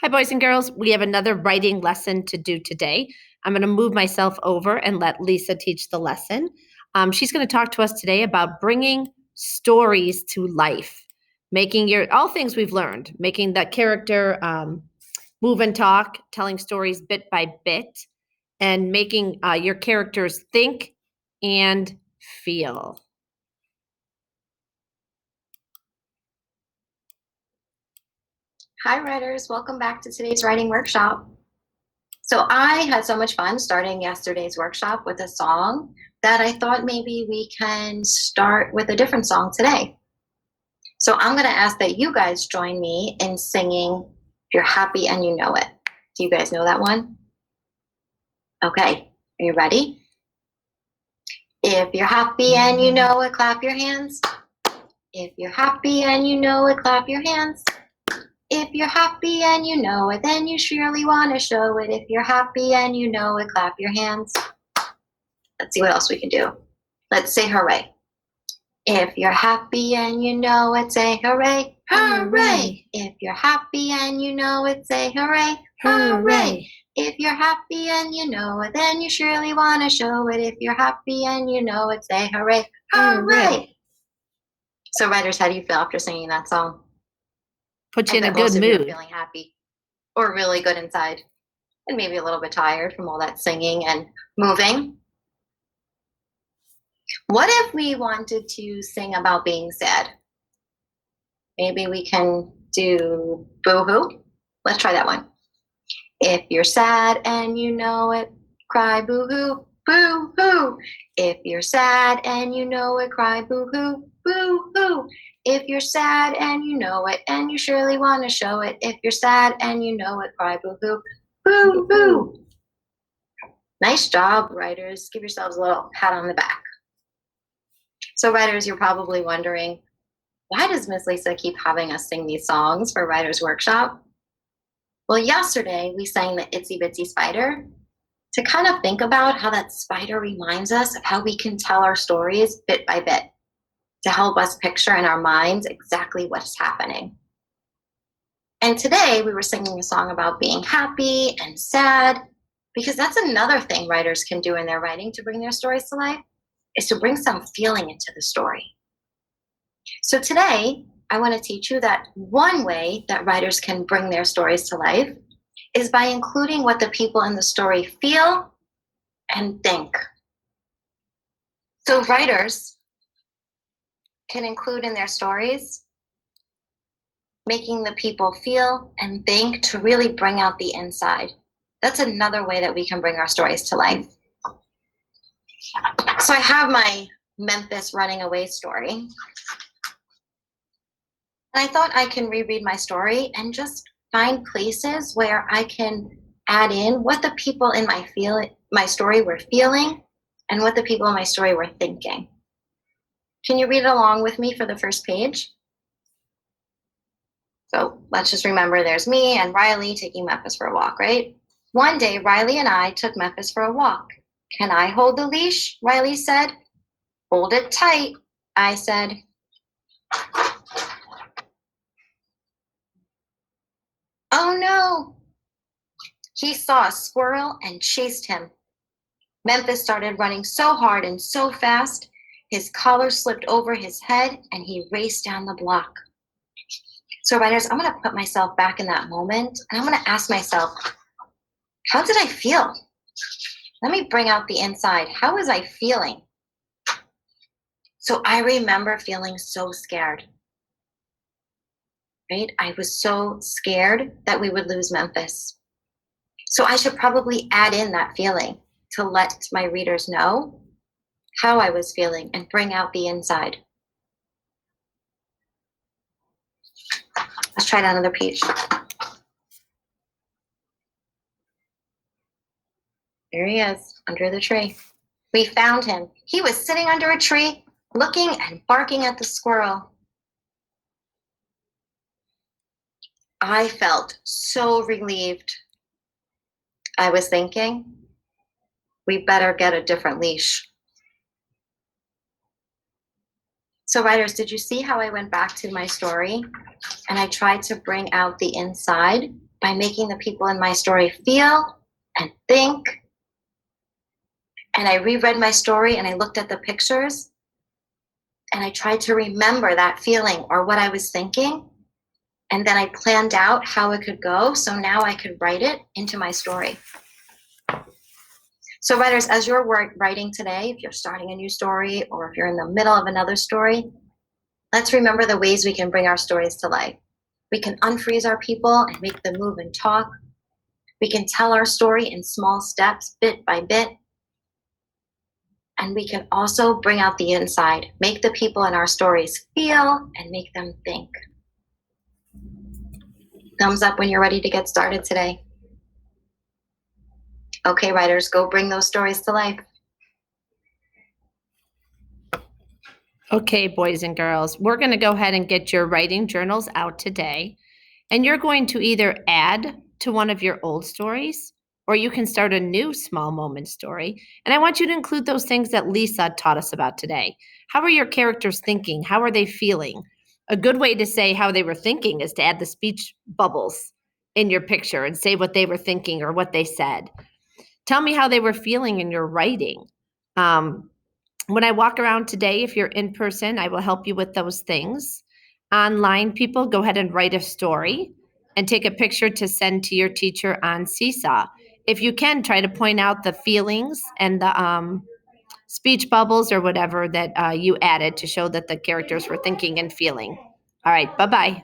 Hi, boys and girls. We have another writing lesson to do today. I'm going to move myself over and let Lisa teach the lesson. She's going to talk to us today about bringing stories to life, making all things we've learned, making that character move and talk, telling stories bit by bit, and making your characters think and feel. Hi writers, welcome back to today's writing workshop. So I had so much fun starting yesterday's workshop with a song that I thought maybe we can start with a different song today. So I'm going to ask that you guys join me in singing If You're Happy and You Know It. Do you guys know that one? Okay, are you ready? If you're happy and you know it, clap your hands. If you're happy and you know it, clap your hands. If you're happy and you know it, then you surely want to show it. If you're happy and you know it, clap your hands. Let's see what else we can do. Let's say hooray. If you're happy and you know it, say hooray, hooray. If you're happy and you know it, say hooray, hooray. If you're happy and you know it, then you surely want to show it. If you're happy and you know it, say hooray, hooray. So writers, how do you feel after singing that song? Put you in a good most of you are mood. feeling happy or really good inside and maybe a little bit tired from all that singing and moving. What if we wanted to sing about being sad? Maybe we can do boo-hoo. Let's try that one. If you're sad and you know it, cry boo-hoo, boo-hoo. If you're sad and you know it, cry boo-hoo, boo-hoo. If you're sad and you know it, and you surely want to show it. If you're sad and you know it, cry boo-hoo, boo-hoo. Nice job, writers. Give yourselves a little pat on the back. So writers, you're probably wondering, why does Miss Lisa keep having us sing these songs for Writers Workshop? Well, yesterday we sang the Itsy Bitsy Spider to kind of think about how that spider reminds us of how we can tell our stories bit by bit to help us picture in our minds exactly what's happening. And today we were singing a song about being happy and sad, because that's another thing writers can do in their writing to bring their stories to life, is to bring some feeling into the story. So today, I want to teach you that one way that writers can bring their stories to life is by including what the people in the story feel and think. So writers can include in their stories making the people feel and think to really bring out the inside. That's another way that we can bring our stories to life. So I have my Memphis running away story. And I thought I can reread my story and just find places where I can add in what the people in my story were feeling and what the people in my story were thinking. Can you read along with me for the first page? So let's just remember there's me and Riley taking Memphis for a walk, right? One day, Riley and I took Memphis for a walk. Can I hold the leash? Riley said. Hold it tight, I said. Oh no! He saw a squirrel and chased him. Memphis started running so hard and so fast, his collar slipped over his head and he raced down the block. So writers, I'm gonna put myself back in that moment and I'm gonna ask myself, how did I feel? Let me bring out the inside. How was I feeling? So I remember feeling so scared, right? I was so scared that we would lose Memphis. So I should probably add in that feeling to let my readers know how I was feeling and bring out the inside. Let's try that another page. There he is, under the tree. We found him. He was sitting under a tree, looking and barking at the squirrel. I felt so relieved. I was thinking, we better get a different leash. So writers, did you see how I went back to my story and I tried to bring out the inside by making the people in my story feel and think. And I reread my story and I looked at the pictures and I tried to remember that feeling or what I was thinking. And then I planned out how it could go. So now I could write it into my story. So writers, as you're writing today, if you're starting a new story or if you're in the middle of another story, let's remember the ways we can bring our stories to life. We can unfreeze our people and make them move and talk. We can tell our story in small steps, bit by bit. And we can also bring out the inside, make the people in our stories feel and make them think. Thumbs up when you're ready to get started today. Okay, writers, go bring those stories to life. Okay, boys and girls, we're going to go ahead and get your writing journals out today. And you're going to either add to one of your old stories, or you can start a new small moment story. And I want you to include those things that Lisa taught us about today. How are your characters thinking? How are they feeling? A good way to say how they were thinking is to add the speech bubbles in your picture and say what they were thinking or what they said. Tell me how they were feeling in your writing. When I walk around today, if you're in person, I will help you with those things. Online, people, go ahead and write a story and take a picture to send to your teacher on Seesaw. If you can, try to point out the feelings and the speech bubbles or whatever that you added to show that the characters were thinking and feeling. All right, bye-bye.